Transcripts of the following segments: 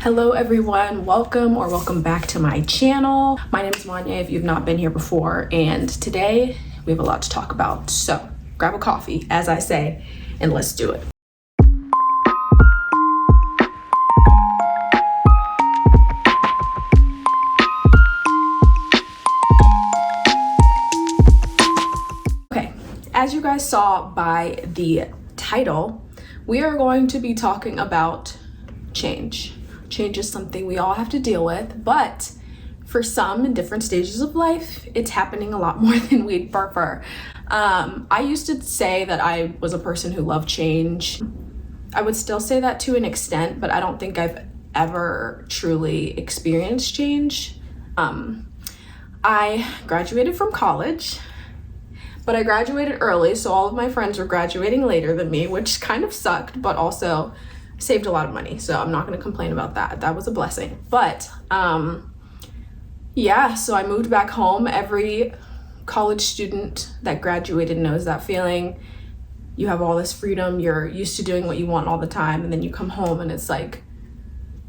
Hello everyone, welcome back to my channel. My name is Monyé if you've not been here before, and today we have a lot to talk about. So grab a coffee, as I say, and let's do it. Okay, as you guys saw by the title, we are going to be talking about change. Change is something we all have to deal with, but for some in different stages of life, it's happening a lot more than we'd prefer. I used to say that I was a person who loved change. I would still say that to an extent, but I don't think I've ever truly experienced change. I graduated from college, but I graduated early, so all of my friends were graduating later than me, which kind of sucked, but also saved a lot of money, so I'm not going to complain about that. That was a blessing. But yeah, so I moved back home. Every college student that graduated knows that feeling. You have all this freedom, you're used to doing what you want all the time, and then you come home and it's like,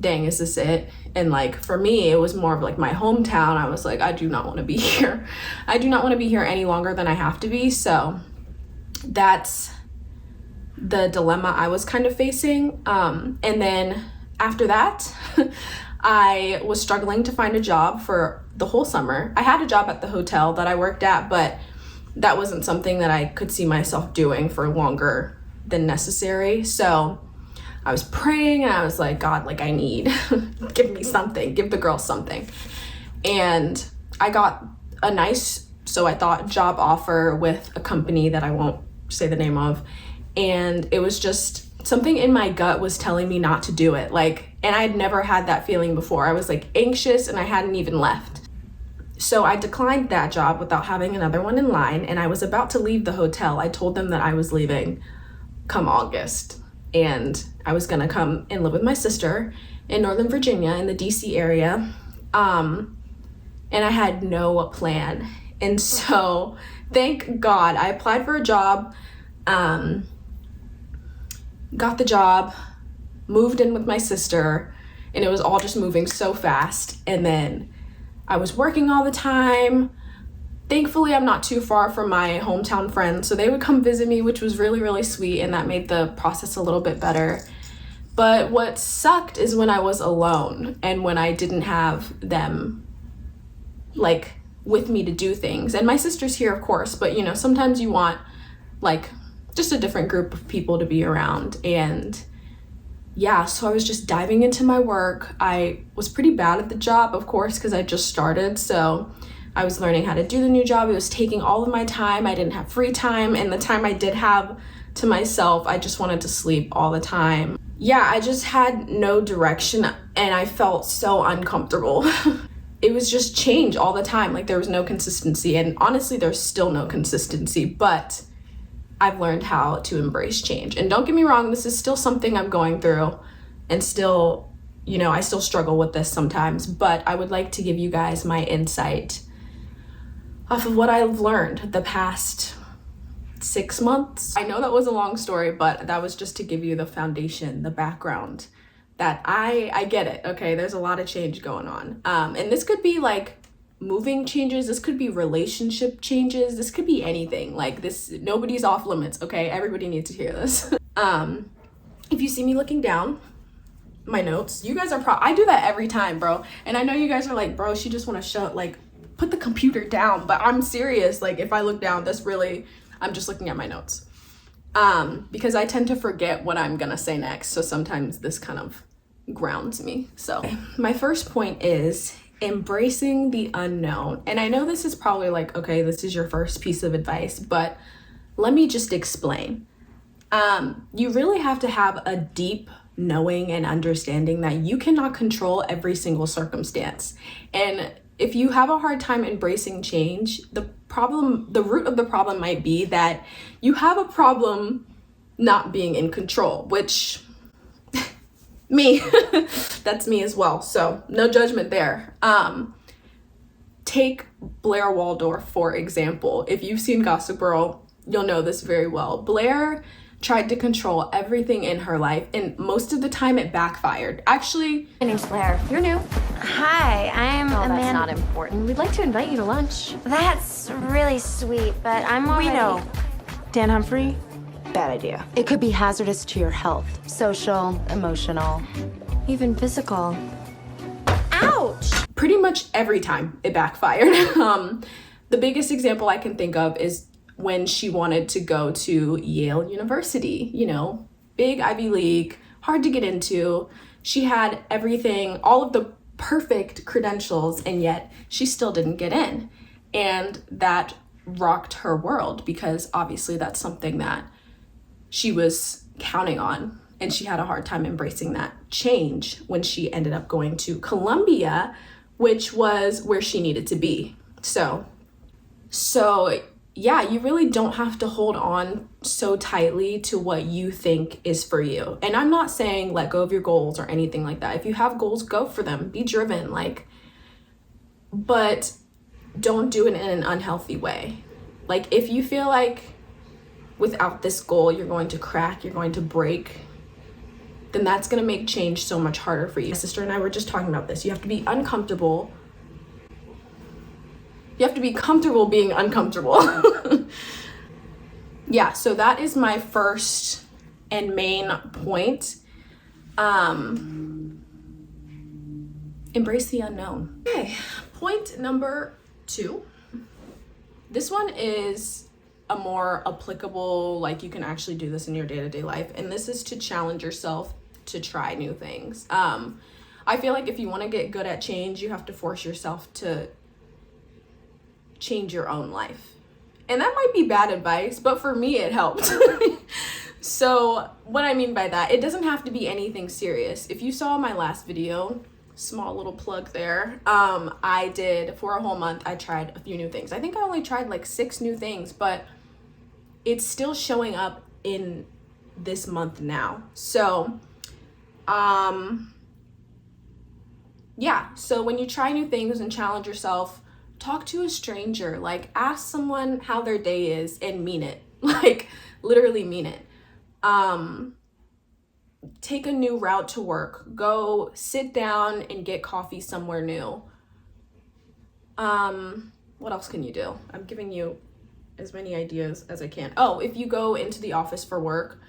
dang, is this it? And like for me, it was more of like my hometown. I was like, I do not want to be here. I do not want to be here any longer than I have to be. So that's the dilemma I was kind of facing. And then after that, I was struggling to find a job for the whole summer. I had a job at the hotel that I worked at, but that wasn't something that I could see myself doing for longer than necessary. So I was praying and I was like, God, like I need, give me something, give the girl something. And I got a nice, so I thought, job offer with a company that I won't say the name of. And it was just something in my gut was telling me not to do it. And I'd never had that feeling before. I was like anxious and I hadn't even left. So I declined that job without having another one in line. And I was about to leave the hotel. I told them that I was leaving come August. And I was gonna come and live with my sister in Northern Virginia in the DC area. And I had no plan. And so thank God I applied for a job, got the job, moved in with my sister, and it was all just moving so fast. And then I was working all the time. Thankfully, I'm not too far from my hometown friends, so they would come visit me, which was really, really sweet, and that made the process a little bit better. But what sucked is when I was alone and when I didn't have them like with me to do things. And my sister's here, of course, but you know, sometimes you want like just a different group of people to be around. And yeah, so I was just diving into my work. I was pretty bad at the job, of course, because I just started. So I was learning how to do the new job. It was taking all of my time. I didn't have free time. And the time I did have to myself, I just wanted to sleep all the time. Yeah, I just had no direction and I felt so uncomfortable. It was just change all the time. Like there was no consistency. And honestly, there's still no consistency, but I've learned how to embrace change. And don't get me wrong, this is still something I'm going through and still, you know, I still struggle with this sometimes, but I would like to give you guys my insight off of what I've learned the past 6 months. I know that was a long story, but that was just to give you the foundation, the background that I get it. Okay, there's a lot of change going on. And this could be like moving changes, this could be relationship changes, this could be anything. Like this, nobody's off limits, okay? Everybody needs to hear this. If you see me looking down my notes, you guys are I do that every time, bro. And I know you guys are like, bro, she just want to show, like, put the computer down, but I'm serious. Like if I look down, that's really, I'm just looking at my notes. Because I tend to forget what I'm gonna say next. So sometimes this kind of grounds me. So my first point is embracing the unknown. And I know this is probably like, okay, this is your first piece of advice, but let me just explain. You really have to have a deep knowing and understanding that you cannot control every single circumstance. And if you have a hard time embracing change, the root of the problem might be that you have a problem not being in control, which me, that's me as well. So no judgment there. Take Blair Waldorf, for example. If you've seen Gossip Girl, you'll know this very well. Blair tried to control everything in her life, and most of the time it backfired. Actually, My name's Blair. You're new. Hi, I'm Oh, Amanda. that's not important. We'd like to invite you to lunch. That's really sweet, but I'm already... We know. Dan Humphrey, bad idea. It could be hazardous to your health. Social, emotional. Even physical. Ouch! pretty much every time it backfired. The biggest example I can think of is when she wanted to go to Yale University, you know, big Ivy League, hard to get into. She had everything, all of the perfect credentials, and yet she still didn't get in. And that rocked her world because obviously that's something that she was counting on. And she had a hard time embracing that change when she ended up going to Columbia, which was where she needed to be. So yeah, you really don't have to hold on so tightly to what you think is for you. And I'm not saying let go of your goals or anything like that. If you have goals, go for them. Be driven, but don't do it in an unhealthy way. Like, if you feel like without this goal, you're going to crack, you're going to break, then that's going to make change so much harder for you. My sister and I were just talking about this. You have to be uncomfortable. You have to be comfortable being uncomfortable. Yeah, so that is my first and main point. Embrace the unknown. Okay, point number 2. This one is a more applicable, like you can actually do this in your day-to-day life, and this is to challenge yourself to try new things. I feel like if you want to get good at change, you have to force yourself to change your own life. And that might be bad advice, but for me it helped. So what I mean by that, it doesn't have to be anything serious. If you saw my last video, small little plug there, I did, for a whole month, I tried a few new things. I think I only tried like 6 new things, but it's still showing up in this month now. So yeah, so when you try new things and challenge yourself, talk to a stranger, like ask someone how their day is and mean it, like literally mean it. Take a new route to work, go sit down and get coffee somewhere new. What else can you do? I'm giving you as many ideas as I can. Oh, if you go into the office for work,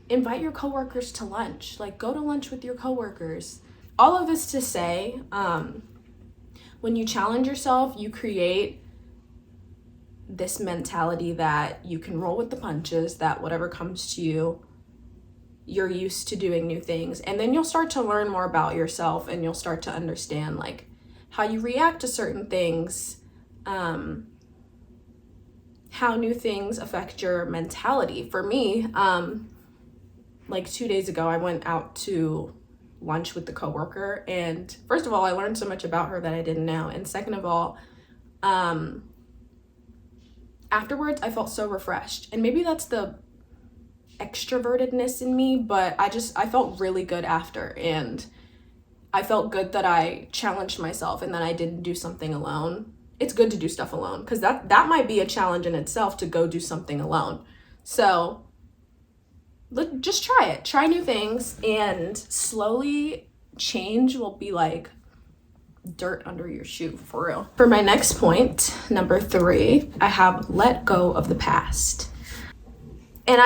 invite your coworkers to lunch, like go to lunch with your coworkers. All of this to say, when you challenge yourself, you create this mentality that you can roll with the punches, that whatever comes to you, you're used to doing new things. And then you'll start to learn more about yourself, and you'll start to understand like how you react to certain things, how new things affect your mentality. For me, like 2 days ago, I went out to lunch with the coworker, and first of all, I learned so much about her that I didn't know, and second of all, afterwards I felt so refreshed. And maybe that's the extrovertedness in me, but I felt really good after, and I felt good that I challenged myself and that I didn't do something alone. It's good to do stuff alone, because that might be a challenge in itself, to go do something alone. So just try it. Try new things, and slowly change will be like dirt under your shoe, for real. For my next point, number 3, I have let go of the past. And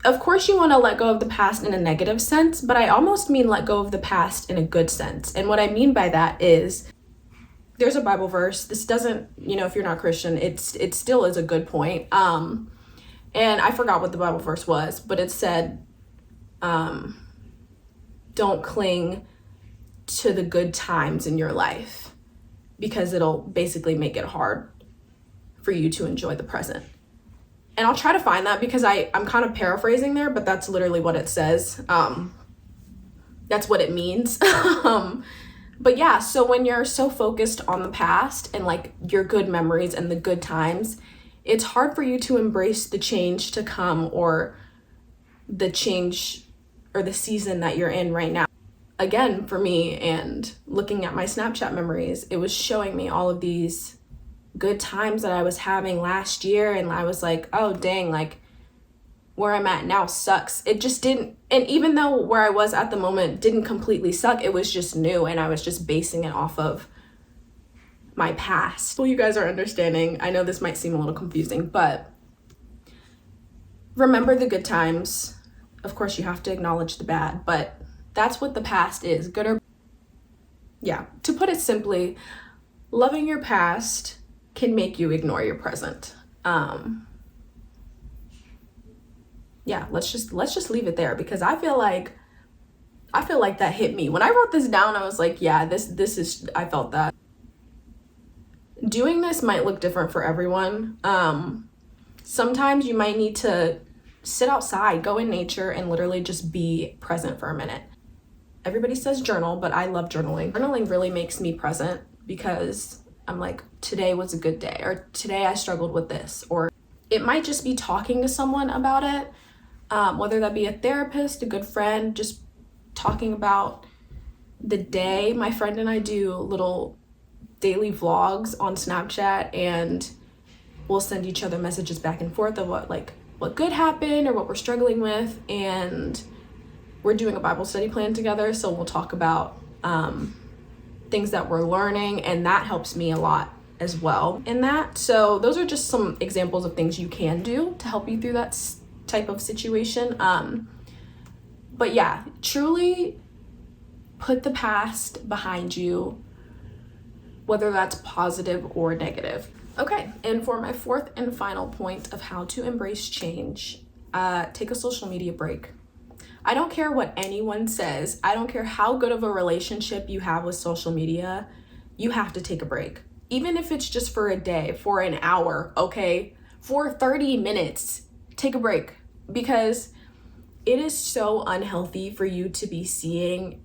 of course you want to let go of the past in a negative sense, but I almost mean let go of the past in a good sense. And what I mean by that is, there's a Bible verse. This doesn't, if you're not Christian, it still is a good point. And I forgot what the Bible verse was, but it said, don't cling to the good times in your life, because it'll basically make it hard for you to enjoy the present. And I'll try to find that, because I'm kind of paraphrasing there, but that's literally what it says. That's what it means. But yeah, so when you're so focused on the past and like your good memories and the good times, it's hard for you to embrace the change to come, or the change or the season that you're in right now. Again, for me, and looking at my Snapchat memories, it was showing me all of these good times that I was having last year, and I was like, oh dang, like where I'm at now sucks. It just didn't, and even though where I was at the moment didn't completely suck, it was just new and I was just basing it off of my past. Well, you guys are understanding. I know this might seem a little confusing, but remember the good times. Of course, you have to acknowledge the bad, but that's what the past is, good or yeah. To put it simply, loving your past can make you ignore your present. Yeah, let's just leave it there, because I feel like that hit me. When I wrote this down, I was like, yeah, this is, I felt that. Doing this might look different for everyone. Sometimes you might need to sit outside, go in nature, and literally just be present for a minute. Everybody says journal, but I love journaling. Journaling really makes me present, because I'm like, today was a good day, or today I struggled with this, or it might just be talking to someone about it, whether that be a therapist, a good friend, just talking about the day. My friend and I do little daily vlogs on Snapchat, and we'll send each other messages back and forth of what good happened or what we're struggling with, and we're doing a Bible study plan together, so we'll talk about things that we're learning, and that helps me a lot as well in that. So those are just some examples of things you can do to help you through that type of situation. But yeah, truly put the past behind you, whether that's positive or negative. Okay, and for my fourth and final point of how to embrace change, take a social media break. I don't care what anyone says. I don't care how good of a relationship you have with social media. You have to take a break. Even if it's just for a day, for an hour, okay? For 30 minutes, take a break. Because it is so unhealthy for you to be seeing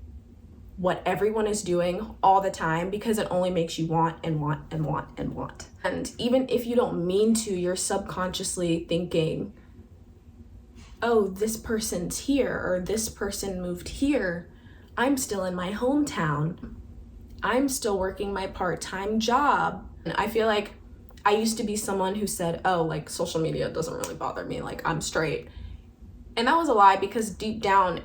what everyone is doing all the time, because it only makes you want and want and want and want. And even if you don't mean to, you're subconsciously thinking, oh, this person's here, or this person moved here. I'm still in my hometown. I'm still working my part-time job. And I feel like I used to be someone who said, oh, like social media doesn't really bother me, like I'm straight. And that was a lie, because deep down,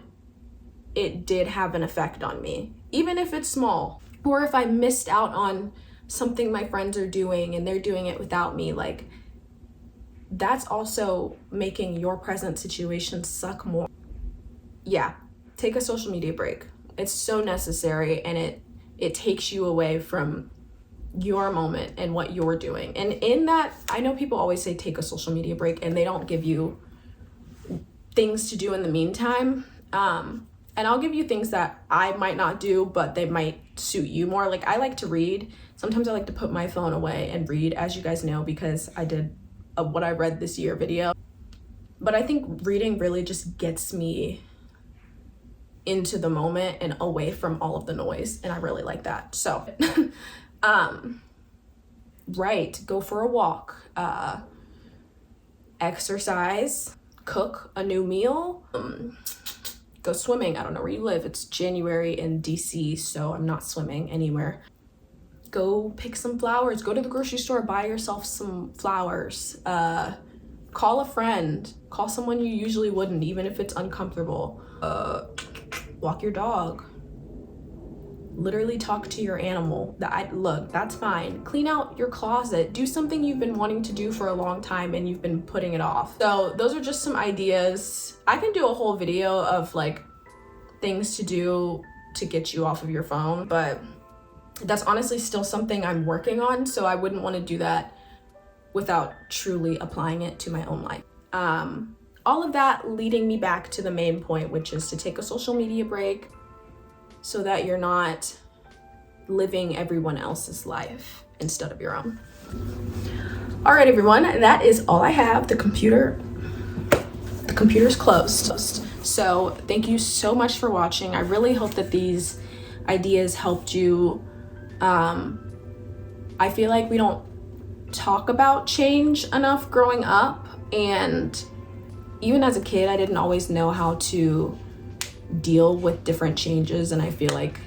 it did have an effect on me, even if it's small. Or if I missed out on something my friends are doing and they're doing it without me, like that's also making your present situation suck more. Yeah, take a social media break. It's so necessary, and it takes you away from your moment and what you're doing. And in that, I know people always say take a social media break, and they don't give you things to do in the meantime. And I'll give you things that I might not do, but they might suit you more. Like I like to read. Sometimes I like to put my phone away and read, as you guys know, because I did a what I read this year video. But I think reading really just gets me into the moment and away from all of the noise, and I really like that. So right, go for a walk, exercise, cook a new meal, go swimming. I don't know where you live. It's January in DC, so I'm not swimming anywhere. Go pick some flowers, go to the grocery store, buy yourself some flowers, call a friend, call someone you usually wouldn't, even if it's uncomfortable, walk your dog, literally talk to your animal. Look, that's fine. Clean out your closet, do something you've been wanting to do for a long time and you've been putting it off. So those are just some ideas. I can do a whole video of like things to do to get you off of your phone, but that's honestly still something I'm working on, so I wouldn't want to do that without truly applying it to my own life. All of that leading me back to the main point, which is to take a social media break so that you're not living everyone else's life instead of your own. All right, everyone, that is all I have. The computer's closed. So thank you so much for watching. I really hope that these ideas helped you. I feel like we don't talk about change enough growing up, and even as a kid, I didn't always know how to deal with different changes, and I feel like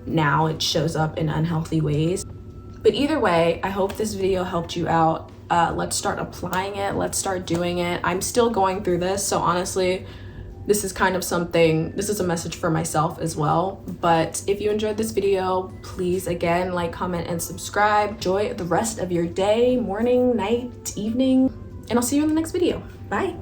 now it shows up in unhealthy ways. But either way, I hope this video helped you out. Let's start applying it. Let's start doing it. I'm still going through this, so honestly, this is kind of something, this is a message for myself as well. But if you enjoyed this video, please again, like, comment, and subscribe. Enjoy the rest of your day, morning, night, evening, and I'll see you in the next video. Bye.